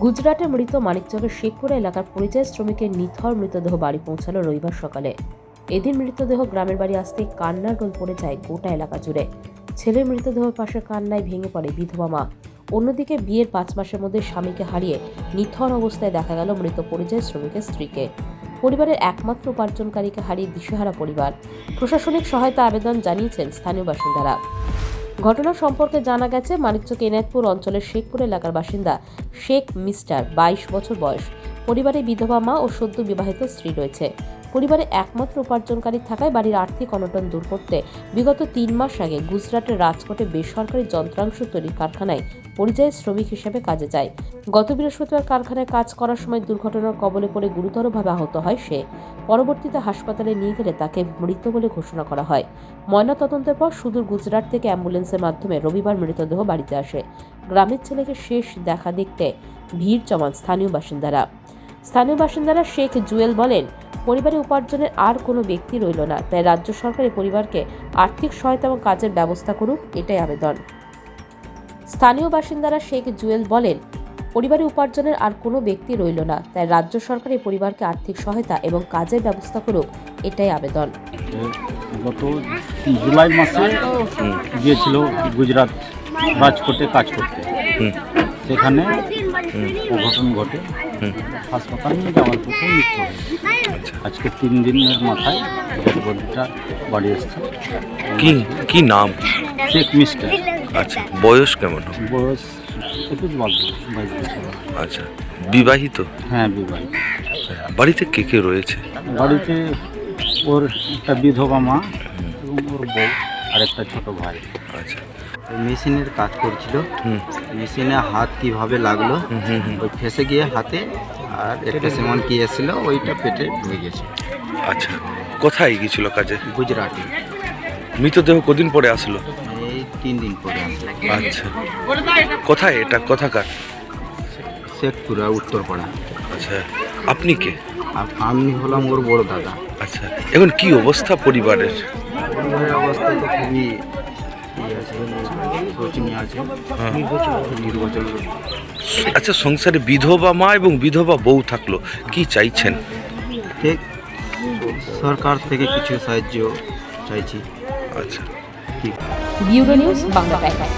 গুজরাটে মৃত মানিকচকের শেখপুরা এলাকার পরিযায়ী শ্রমিকের নিথর মৃতদেহ বাড়ি পৌঁছালো রবিবার সকালে। এদিন মৃতদেহ গ্রামের বাড়ি আসতেই কান্নার রোল পড়ে যায় গোটা এলাকা জুড়ে। ছেলের মৃতদেহের পাশে কান্নায় ভেঙে পড়ে বিধবা মা। অন্যদিকে বিয়ের 5 মাসের মধ্যে স্বামীকে হারিয়ে নিথর অবস্থায় দেখা গেল মৃত পরিযায়ী শ্রমিকের স্ত্রীকে। পরিবারের একমাত্র উপার্জনকারীকে হারিয়ে দিশেহারা পরিবার। প্রশাসনিক সহায়তা আবেদন জানিয়েছেন স্থানীয় বাসিন্দারা। ঘটনা সম্পর্কে জানা গেছে, মানিকচক এনায়েতপুর অঞ্চলের শেখপুর এলাকার বাসিন্দা শেখ মিস্টার 22 বছর বয়স। পরিবারে বিধবা মা ও সদ্য বিবাহিত স্ত্রী রয়েছে। পরিবারে একমাত্র উপার্জনকারী থাকায় বাড়ির আর্থিক অনটন দূর করতে বিগত 3 মাস আগে গুজরাটের রাজকোটে বেসরকারি যন্ত্রাংশ তৈরির কারখানায় পরিযায়ী শ্রমিক হিসেবে কাজে যায়। গত বৃহস্পতিবার কারখানায় কাজ করার সময় দুর্ঘটনার কবলে পড়ে গুরুতরভাবে আহত হয় সে। পরবর্তীতে হাসপাতালে নিয়ে গেলে তাকে মৃত বলে ঘোষণা করা হয়। ময়নাতদন্তের পর সুদূর গুজরাট থেকে অ্যাম্বুলেন্সের মাধ্যমে রবিবার মৃতদেহ বাড়িতে আসে। গ্রামের ছেলেকে শেষ দেখা দেখতে ভিড় জমান স্থানীয় বাসিন্দারা শেখ জুয়েল বলেন, পরিবারে উপার্জনের আর কোনো ব্যক্তি রইল না, তাই রাজ্য সরকার এই পরিবারকে আর্থিক সহায়তা এবং কাজের ব্যবস্থা করুক, এটাই আবেদন। স্থানীয় বাসিন্দারা শেখ জুয়েল বলেন, পরিবারে উপার্জনের আর কোনো ব্যক্তি রইল না, তাই রাজ্য সরকার এই পরিবারকে আর্থিক সহায়তা এবং কাজের ব্যবস্থা করুক, এটাই আবেদন। গত জুলাই মাসে গিয়েছিল গুজরাট রাজকোটে কাজ করতে। সেখানে অঘটন ঘটে, হাসপাতালে নিয়ে যাওয়ার পথে মৃত্যু হয়। আজকে 3 দিনের মাথায় ডেড বডিটা বাড়ি এসছে। কি নাম? শেখ মিস্টার। আচ্ছা, বয়স কেমন? বয়স 22 বছর। আচ্ছা, বিবাহিত? হ্যাঁ, বিবাহিত। বাড়িতে কে কে রয়েছে? বাড়িতে ওর একটা বিধবা মা এবং ওর বউ আর একটা ছোট ভাই। আচ্ছা, মেশিনের কাজ করছিল। মেশিনে হাত কিভাবে লাগলো, ওই ফেসে গিয়ে হাতে, আর একটা সেমন কি এসেছিল ওইটা পেটে ঢুকে গেছে। আচ্ছা, কোথায় গিয়েছিল কাজে? গুজরাটে। মৃতদেহ কদিন পরে আসলো? এই 3 দিন পরে আসলো। আচ্ছা, কোথায় এটা, কোথাকার? শেখপুরা, উত্তরপাড়া। আচ্ছা, আপনি কে? আমি হলাম ওর বড় দাদা। আচ্ছা, এখন কি অবস্থা পরিবারের? পরিবারের অবস্থা তো খুবই শোচনীয় আছে, নির্বাচন। আচ্ছা, সংসারে বিধবা মা এবং বিধবা বউ থাকলো, কি চাইছেন? ঠিক, সরকার থেকে কিছু সাহায্য চাইছি। আচ্ছা, ঠিক। Bureau news Bangla Times.